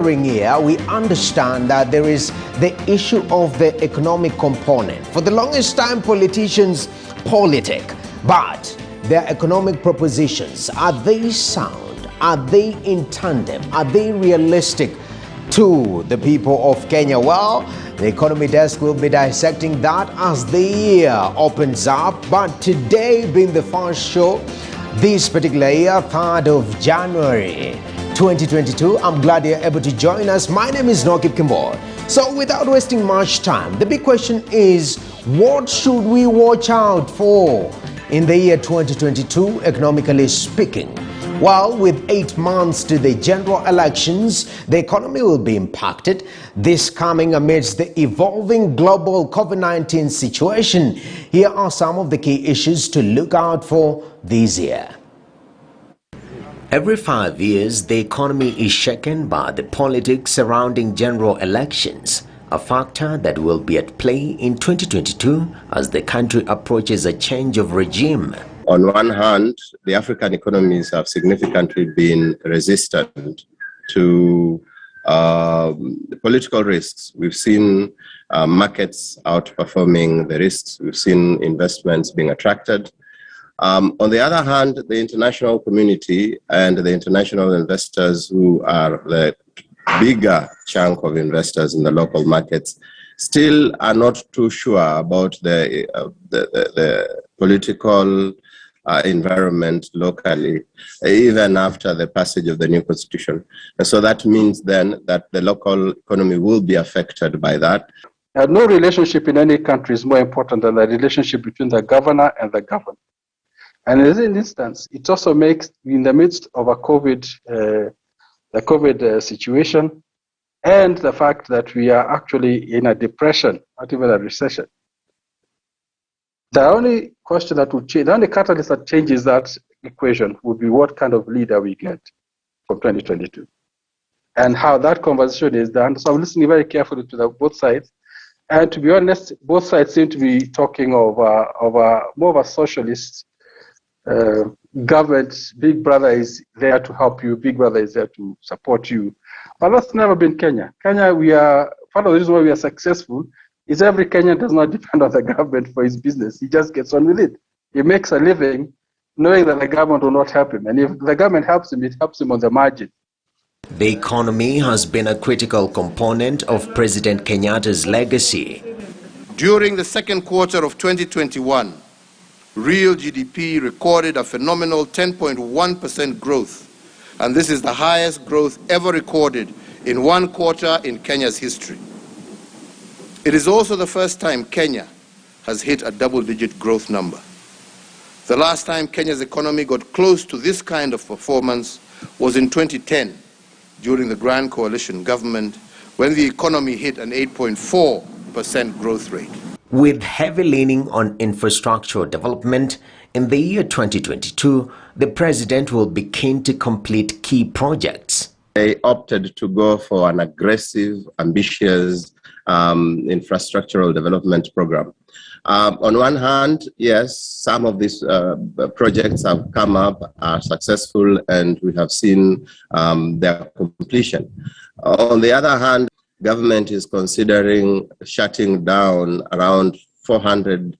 Here, we understand that there is the issue of the economic component. For the longest time, politicians politic, but their economic propositions, are they sound? Are they in tandem? Are they realistic to the people of Kenya? Well, the Economy Desk will be dissecting that as the year opens up. But today being the first show, this particular year, 3rd of January 2022, I'm glad you're able to join us. My name is Nokip Kimbor. So without wasting much time, the big question is, what should we watch out for in the year 2022, economically speaking? Well, with 8 months to the general elections, the economy will be impacted. This coming amidst the evolving global COVID-19 situation. Here are some of the key issues to look out for this year. Every 5 years, the economy is shaken by the politics surrounding general elections, a factor that will be at play in 2022 as the country approaches a change of regime. On one hand, the African economies have significantly been resistant to political risks. We've seen markets outperforming the risks. We've seen investments being attracted. On the other hand, the international community and the international investors, who are the bigger chunk of investors in the local markets, still are not too sure about the political environment locally, even after the passage of the new constitution. And so that means then that the local economy will be affected by that. No relationship in any country is more important than the relationship between the governor and the governed. And in this instance, it also makes, in the midst of a the COVID situation, and the fact that we are actually in a depression, not even a recession. The only question that would change, the only catalyst that changes that equation would be what kind of leader we get from 2022, and how that conversation is done. So I'm listening very carefully to both sides, and to be honest, both sides seem to be talking of more of a socialist government. Big brother is there to help you, big brother is there to support you. But that's never been Kenya. Kenya, we are, part of the reason why we are successful is every Kenyan does not depend on the government for his business. He just gets on with it. He makes a living knowing that the government will not help him. And if the government helps him, it helps him on the margin. The economy has been a critical component of President Kenyatta's legacy. During the second quarter of 2021, real GDP recorded a phenomenal 10.1% growth, and this is the highest growth ever recorded in one quarter in Kenya's history. It is also the first time Kenya has hit a double-digit growth number. The last time Kenya's economy got close to this kind of performance was in 2010, during the Grand Coalition government, when the economy hit an 8.4% growth rate. With heavy leaning on infrastructure development, in the year 2022, the president will be keen to complete key projects. They opted to go for an aggressive, ambitious infrastructural development program. On one hand, yes, some of these projects have come up, are successful, and we have seen their completion. On the other hand, government is considering shutting down around 400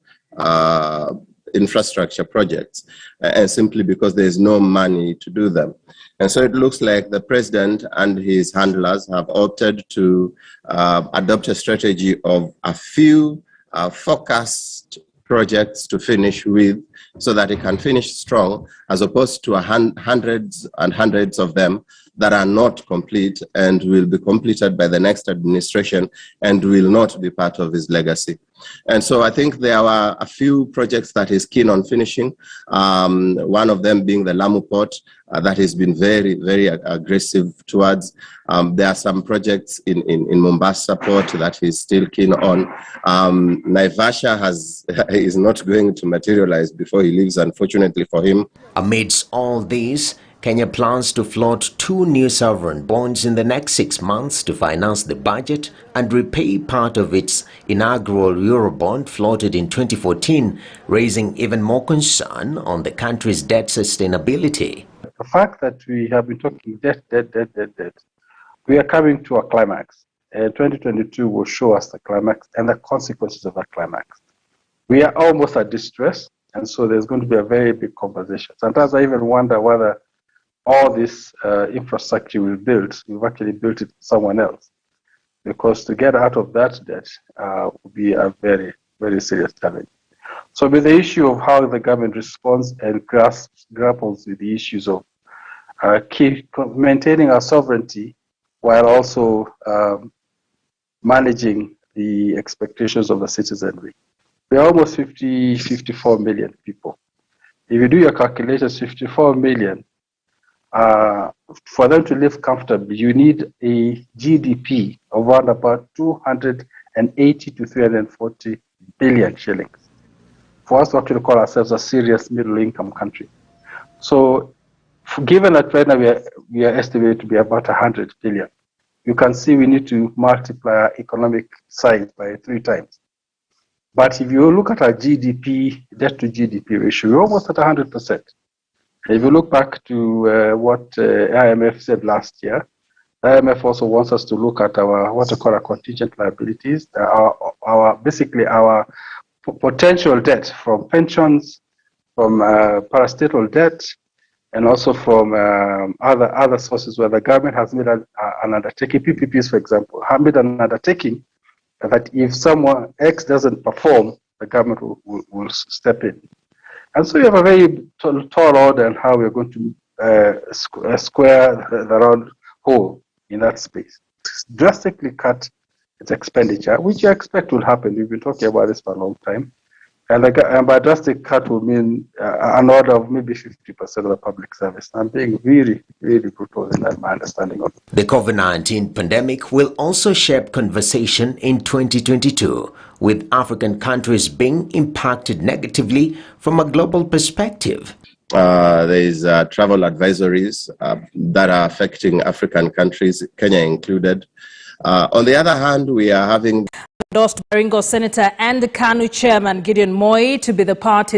infrastructure projects, and simply because there is no money to do them. And so it looks like the president and his handlers have opted to adopt a strategy of a few focused projects to finish with, so that it can finish strong, as opposed to hundreds and hundreds of them that are not complete and will be completed by the next administration and will not be part of his legacy. And so I think there are a few projects that he's keen on finishing, one of them being the Lamu Port, that has been very, very aggressive towards. There are some projects in Mombasa Port that he's still keen on. Naivasha is not going to materialize before he leaves, unfortunately for him. Amidst all these, Kenya plans to float 2 new sovereign bonds in the next 6 months to finance the budget and repay part of its inaugural Eurobond floated in 2014, raising even more concern on the country's debt sustainability. The fact that we have been talking debt, we are coming to a climax. 2022 will show us the climax and the consequences of that climax. We are almost at distress, and so there's going to be a very big conversation. Sometimes I even wonder whether all this infrastructure we've actually built it for someone else, because to get out of that debt will be a very, very serious challenge. So with the issue of how the government responds and grapples with the issues of maintaining our sovereignty while also managing the expectations of the citizenry. We are almost 54 million people. If you do your calculations, 54 million, for them to live comfortably, you need a GDP of around about 280 to 340 billion shillings for us to actually call ourselves a serious middle-income country. So, given that right now we are estimated to be about 100 billion, you can see we need to multiply our economic size by 3 times. But if you look at our GDP, debt to GDP ratio, we're almost at 100%. If you look back to what IMF said last year, IMF also wants us to look at our what we call our contingent liabilities, basically our potential debt from pensions, from parastatal debt, and also from other sources where the government has made an undertaking. PPPs, for example, have made an undertaking that if someone X doesn't perform, the government will step in. And so you have a very tall order on how we're going to square the round hole in that space. Drastically cut its expenditure, which I expect will happen. We've been talking about this for a long time. And by drastic cut will mean an order of maybe 50% of the public service. I'm being really, really brutal in that, my understanding of it. The COVID-19 pandemic will also shape conversation in 2022, with African countries being impacted negatively from a global perspective. There is travel advisories that are affecting African countries, Kenya included. On the other hand, we are having Endorsed Baringo Senator and the KANU chairman Gideon Moi to be the party